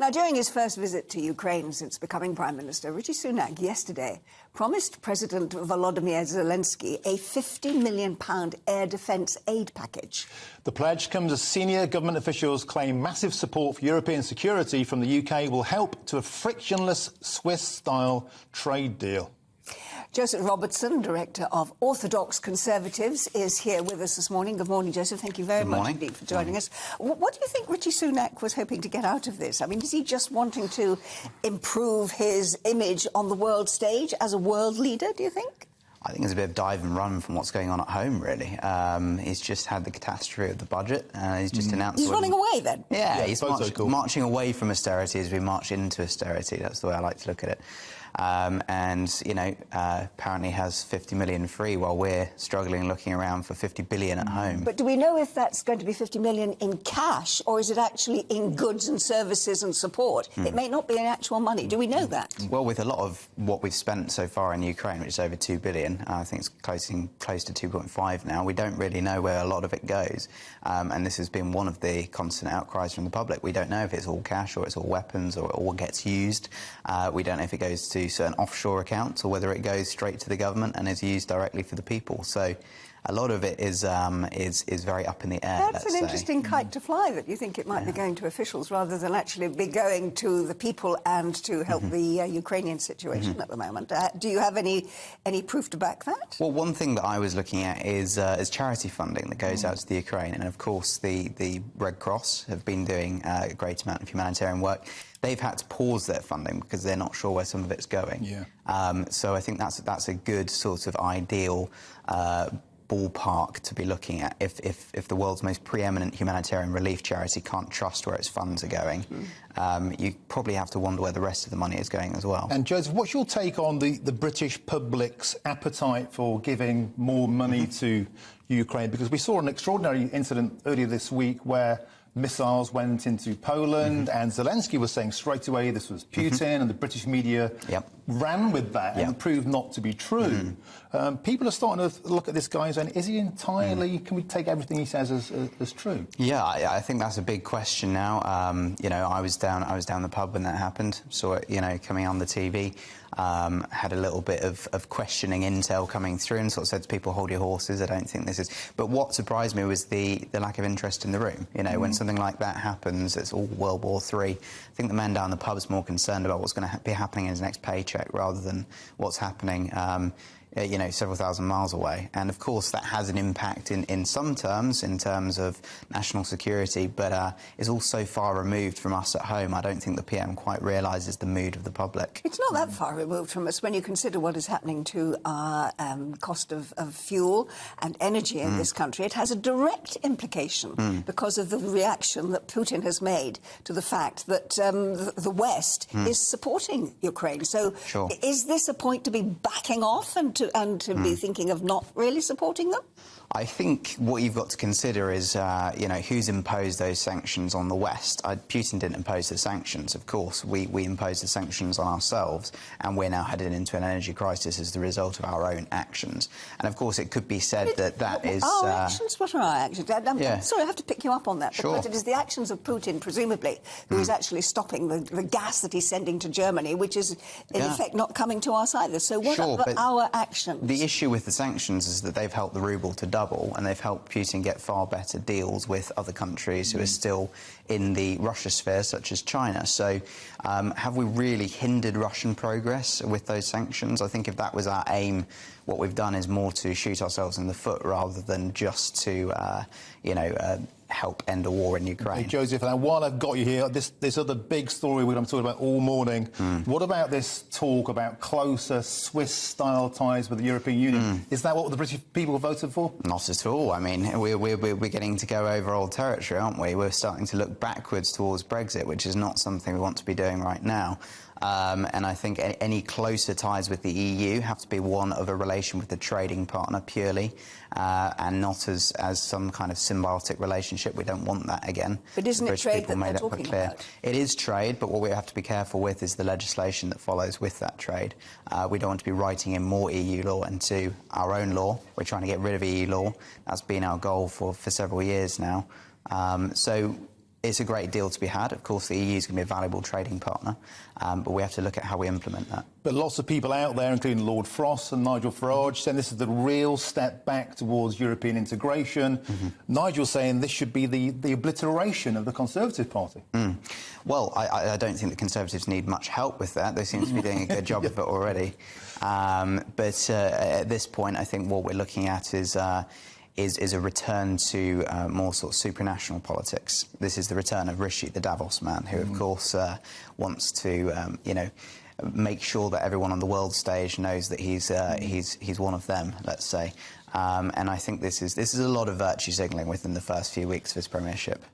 Now, during his first visit to Ukraine since becoming Prime Minister, Rishi Sunak yesterday promised President Volodymyr Zelensky a £50 million air defence aid package. The pledge comes as senior government officials claim massive support for European security from the UK will help to a frictionless Swiss-style trade deal. Joseph Robertson, Director of Orthodox Conservatives, is here with us this morning. Good morning, Joseph. Thank you very much indeed for joining us. What do you think Rishi Sunak was hoping to get out of this? I mean, is he just wanting to improve his image on the world stage as a world leader, do you think? I think it's a bit of dive and run from what's going on at home, really. He's just had the catastrophe of the budget. He's just announced... He's running away, then? Yeah, he's marching away from austerity as we march into austerity. That's the way I like to look at it. And, you know, apparently has 50 million free while we're struggling looking around for 50 billion at home. But do we know if that's going to be 50 million in cash or is it actually in goods and services and support? It may not be in actual money. Do we know that? Well, with a lot of what we've spent so far in Ukraine, which is over 2 billion, I think it's close to 2.5 now, we don't really know where a lot of it goes. And this has been one of the constant outcries from the public. We don't know if it's all cash or it's all weapons or it all gets used. We don't know if it goes to certain offshore accounts or whether it goes straight to the government and is used directly for the people. So a lot of it is very up in the air. That's an interesting kite to fly, that you think it might be going to officials rather than actually be going to the people and to help the Ukrainian situation at the moment. Do you have any proof to back that? Well, one thing that I was looking at is charity funding that goes out to the Ukraine, and of course the Red Cross have been doing a great amount of humanitarian work. They've had to pause their funding because they're not sure where some of it's going. Yeah. So I think that's a good sort of ideal ballpark to be looking at. If the world's most preeminent humanitarian relief charity can't trust where its funds are going, you probably have to wonder where the rest of the money is going as well. And Joseph, what's your take on the British public's appetite for giving more money to Ukraine? Because we saw an extraordinary incident earlier this week where missiles went into Poland and Zelensky was saying straight away this was Putin, and the British media ran with that and it proved not to be true. People are starting to look at this guy and saying, is he entirely, can we take everything he says as true? Yeah, I think that's a big question now. You know, I was down the pub when that happened, saw it, you know, coming on the TV. Had a little bit of questioning intel coming through and sort of said to people, hold your horses, I don't think this is... But what surprised me was the lack of interest in the room. You know, when something like that happens, it's all World War III. I think the man down the pub is more concerned about what's going to be happening in his next paycheck rather than what's happening you know, several thousand miles away. And of course that has an impact in some terms, in terms of national security, but is all so far removed from us at home. I don't think the PM quite realises the mood of the public. It's not that far removed from us when you consider what is happening to our cost of fuel and energy in this country. It has a direct implication because of the reaction that Putin has made to the fact that the West is supporting Ukraine. So is this a point to be backing off and to be thinking of not really supporting them? I think what you've got to consider is, you know, who's imposed those sanctions on the West. Putin didn't impose the sanctions, of course. We imposed the sanctions on ourselves, and we're now headed into an energy crisis as the result of our own actions. And, of course, it could be said that is... Our actions? What are our actions? I'm sorry, I have to pick you up on that, because it is the actions of Putin, presumably, who is actually stopping the gas that he's sending to Germany, which is, in effect, not coming to us either. So what are our actions? The issue with the sanctions is that they've helped the ruble to double, and they've helped Putin get far better deals with other countries who are still in the Russia sphere, such as China. So have we really hindered Russian progress with those sanctions? I think if that was our aim, what we've done is more to shoot ourselves in the foot rather than just to, you know, help end a war in Ukraine. Hey, Joseph, and while I've got you here, this other big story we're talking about all morning, what about this talk about closer Swiss-style ties with the European Union? Is that what the British people voted for? Not at all. I mean, we're getting to go over old territory, aren't we? We're starting to look backwards towards Brexit, which is not something we want to be doing right now. And I think any closer ties with the EU have to be one of a relation with the trading partner purely, and not as some kind of symbiotic relationship. We don't want that again. But isn't it trade that they're talking about? It is trade, but what we have to be careful with is the legislation that follows with that trade. We don't want to be writing in more EU law into our own law. We're trying to get rid of EU law. That's been our goal for several years now. So it's a great deal to be had. Of course, the EU is going to be a valuable trading partner, but we have to look at how we implement that. But lots of people out there, including Lord Frost and Nigel Farage, saying this is the real step back towards European integration. Nigel saying this should be the obliteration of the Conservative Party. Well, I don't think the Conservatives need much help with that. They seem to be doing a good job of it already. But at this point, I think what we're looking at is a return to more sort of supranational politics. This is the return of Rishi, the Davos man, who, of course, wants to, make sure that everyone on the world stage knows that he's one of them, let's say. And I think this is a lot of virtue signalling within the first few weeks of his premiership.